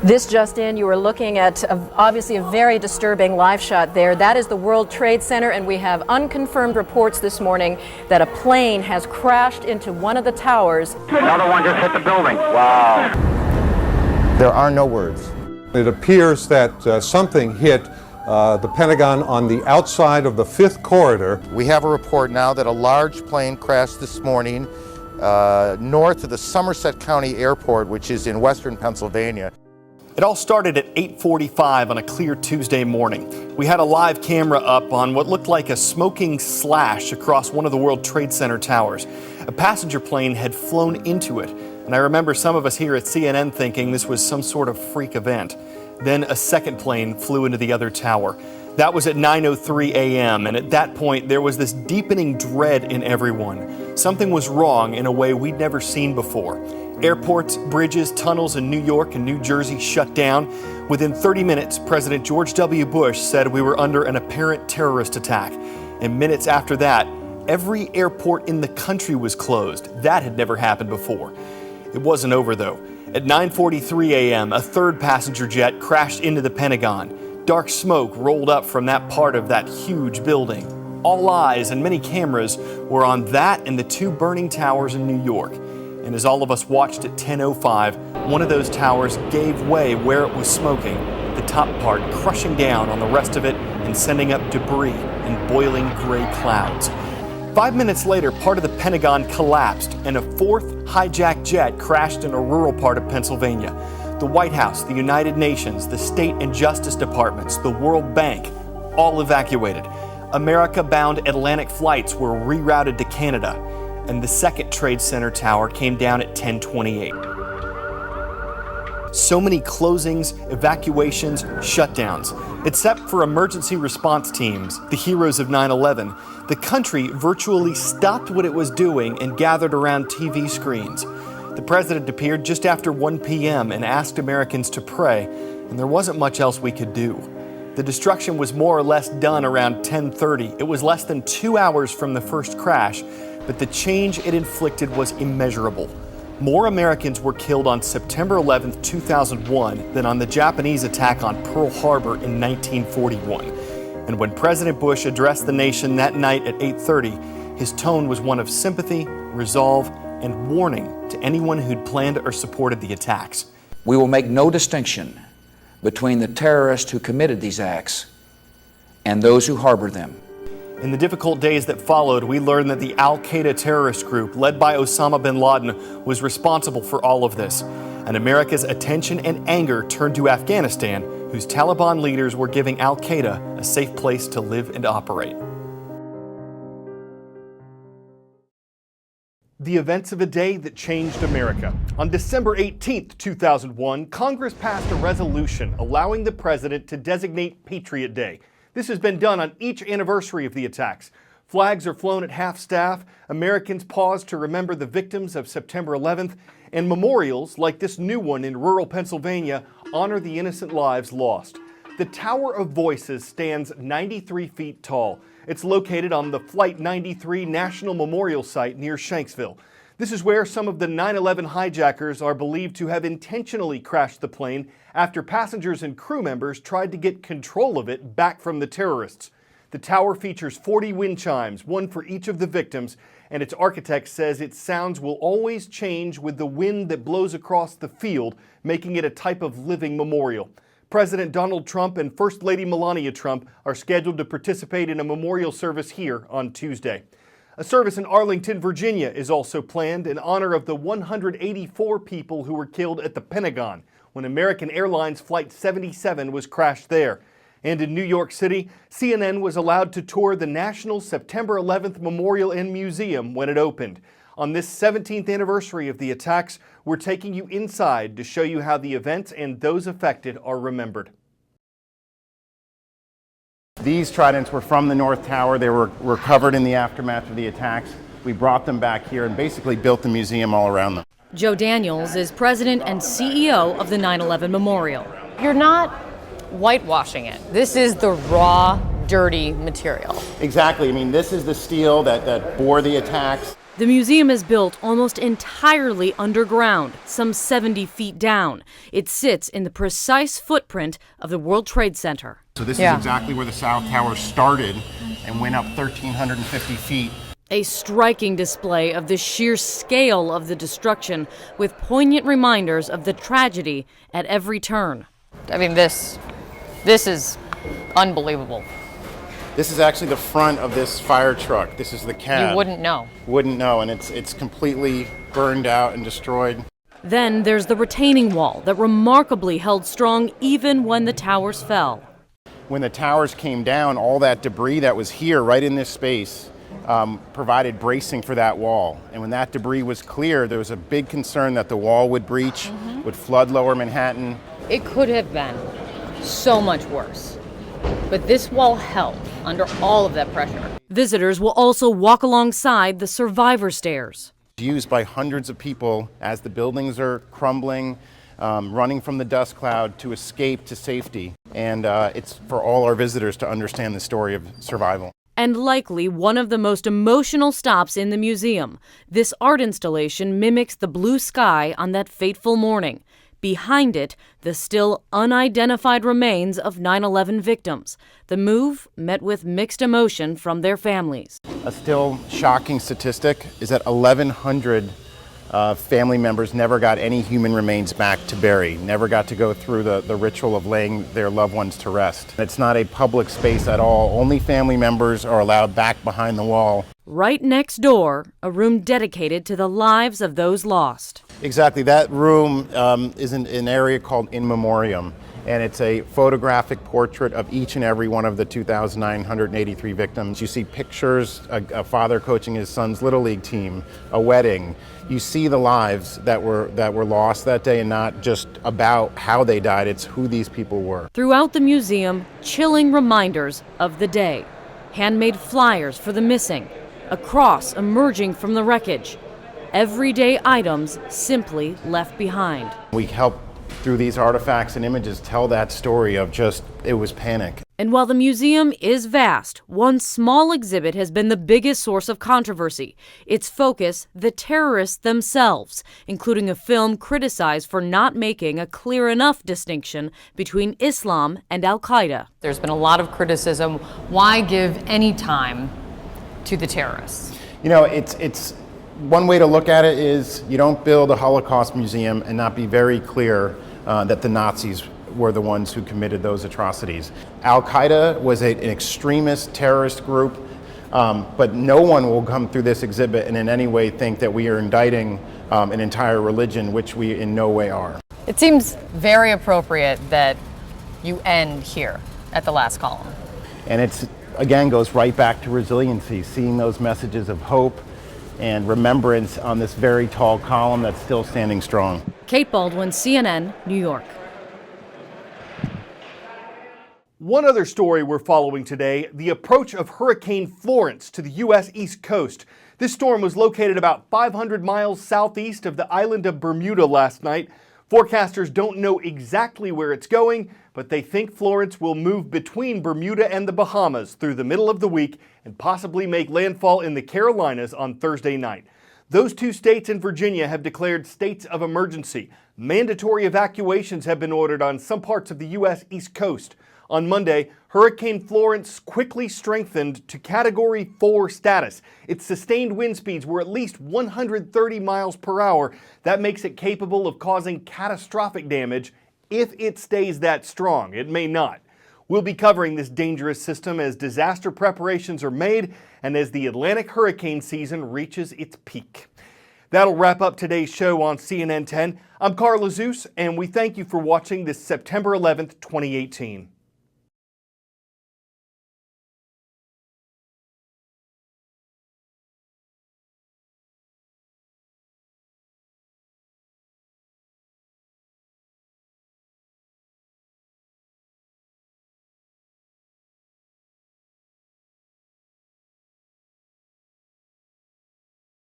This just in, you are looking at obviously a very disturbing live shot there. That is the World Trade Center, and we have unconfirmed reports this morning that a plane has crashed into one of the towers. Another one just hit the building. Wow. There are no words. It appears that something hit the Pentagon on the outside of the 5th corridor. We have a report now that a large plane crashed this morning north of the Somerset County Airport, which is in western Pennsylvania. It all started at 8:45 on a clear Tuesday morning. We had a live camera up on what looked like a smoking slash across one of the World Trade Center towers. A passenger plane had flown into it, and I remember some of us here at CNN thinking this was some sort of freak event. Then a second plane flew into the other tower. That was at 9:03 a.m., and at that point there was this deepening dread in everyone. Something was wrong in a way we'd never seen before. Airports, bridges, tunnels in New York and New Jersey shut down. Within 30 minutes, President George W. Bush said we were under an apparent terrorist attack. And minutes after that, every airport in the country was closed. That had never happened before. It wasn't over, though. At 9:43 a.m., a third passenger jet crashed into the Pentagon. Dark smoke rolled up from that part of that huge building. All eyes and many cameras were on that and the two burning towers in New York. And as all of us watched at 10:05, one of those towers gave way where it was smoking, the top part crushing down on the rest of it and sending up debris in boiling gray clouds. 5 minutes later, part of the Pentagon collapsed and a fourth hijacked jet crashed in a rural part of Pennsylvania. The White House, the United Nations, the state and justice departments, the World Bank, all evacuated. America-bound Atlantic flights were rerouted to Canada, and the second Trade Center tower came down at 10:28. So many closings, evacuations, shutdowns. Except for emergency response teams, the heroes of 9/11, the country virtually stopped what it was doing and gathered around TV screens. The president appeared just after 1 p.m. and asked Americans to pray, and there wasn't much else we could do. The destruction was more or less done around 10:30. It was less than 2 hours from the first crash, but the change it inflicted was immeasurable. More Americans were killed on September 11, 2001 than on the Japanese attack on Pearl Harbor in 1941. And when President Bush addressed the nation that night at 8:30, his tone was one of sympathy, resolve, and warning to anyone who'd planned or supported the attacks. We will make no distinction between the terrorists who committed these acts and those who harbor them. In the difficult days that followed, we learned that the Al-Qaeda terrorist group led by Osama bin Laden was responsible for all of this. And America's attention and anger turned to Afghanistan, whose Taliban leaders were giving Al-Qaeda a safe place to live and operate. The events of a day that changed America. On December 18, 2001, Congress passed a resolution allowing the president to designate Patriot Day. This has been done on each anniversary of the attacks. Flags are flown at half-staff, Americans pause to remember the victims of September 11th, and memorials, like this new one in rural Pennsylvania, honor the innocent lives lost. The Tower of Voices stands 93 feet tall. It's located on the Flight 93 National Memorial Site near Shanksville. This is where some of the 9/11 hijackers are believed to have intentionally crashed the plane after passengers and crew members tried to get control of it back from the terrorists. The tower features 40 wind chimes, one for each of the victims, and its architect says its sounds will always change with the wind that blows across the field, making it a type of living memorial. President Donald Trump and First Lady Melania Trump are scheduled to participate in a memorial service here on Tuesday. A service in Arlington, Virginia is also planned in honor of the 184 people who were killed at the Pentagon when American Airlines Flight 77 was crashed there. And in New York City, CNN was allowed to tour the National September 11th Memorial and Museum when it opened. On this 17th anniversary of the attacks, we're taking you inside to show you how the events and those affected are remembered. These tridents were from the North Tower. They were recovered in the aftermath of the attacks. We brought them back here and basically built the museum all around them. Joe Daniels is president and CEO of the 9/11 Memorial. You're not whitewashing it. This is the raw, dirty material. Exactly. I mean, this is the steel that bore the attacks. The museum is built almost entirely underground, some 70 feet down. It sits in the precise footprint of the World Trade Center. So this is exactly where the South Tower started and went up 1,350 feet. A striking display of the sheer scale of the destruction, with poignant reminders of the tragedy at every turn. I mean, this is unbelievable. This is actually the front of this fire truck. This is the cab. You wouldn't know. Wouldn't know, and it's completely burned out and destroyed. Then there's the retaining wall that remarkably held strong even when the towers fell. When the towers came down, all that debris that was here, right in this space, provided bracing for that wall. And when that debris was cleared, there was a big concern that the wall would breach, would flood lower Manhattan. It could have been so much worse. But this wall held under all of that pressure. Visitors will also walk alongside the survivor stairs. Used by hundreds of people as the buildings are crumbling, running from the dust cloud to escape to safety. And it's for all our visitors to understand the story of survival. And likely one of the most emotional stops in the museum. This art installation mimics the blue sky on that fateful morning. Behind it, the still unidentified remains of 9/11 victims. The move met with mixed emotion from their families. A still shocking statistic is that 1,100 family members never got any human remains back to bury, never got to go through the ritual of laying their loved ones to rest. It's not a public space at all. Only family members are allowed back behind the wall. Right next door, a room dedicated to the lives of those lost. Exactly. That room is in an area called In Memoriam, and it's a photographic portrait of each and every one of the 2,983 victims. You see pictures, a father coaching his son's Little League team, a wedding. You see the lives that were lost that day, and not just about how they died, it's who these people were. Throughout the museum, chilling reminders of the day. Handmade flyers for the missing, a cross emerging from the wreckage. Everyday items simply left behind. We help, through these artifacts and images, tell that story of just, it was panic. And while the museum is vast, one small exhibit has been the biggest source of controversy. Its focus, the terrorists themselves, including a film criticized for not making a clear enough distinction between Islam and Al-Qaeda. There's been a lot of criticism. Why give any time to the terrorists? You know, it's one way to look at it is you don't build a Holocaust museum and not be very clear that the Nazis were the ones who committed those atrocities. Al-Qaeda was an extremist terrorist group, but no one will come through this exhibit and in any way think that we are indicting an entire religion, which we in no way are. It seems very appropriate that you end here at the last column. And it's, again, goes right back to resiliency, seeing those messages of hope and remembrance on this very tall column that's still standing strong. Kate Baldwin, CNN, New York. One other story we're following today, the approach of Hurricane Florence to the U.S. East Coast. This storm was located about 500 miles southeast of the island of Bermuda last night. Forecasters don't know exactly where it's going, but they think Florence will move between Bermuda and the Bahamas through the middle of the week and possibly make landfall in the Carolinas on Thursday night. Those two states and Virginia have declared states of emergency. Mandatory evacuations have been ordered on some parts of the U.S. East Coast. On Monday, Hurricane Florence quickly strengthened to Category 4 status. Its sustained wind speeds were at least 130 miles per hour. That makes it capable of causing catastrophic damage if it stays that strong. It may not. We'll be covering this dangerous system as disaster preparations are made and as the Atlantic hurricane season reaches its peak. That'll wrap up today's show on CNN 10. I'm Carl Azuz, and we thank you for watching this September 11th, 2018.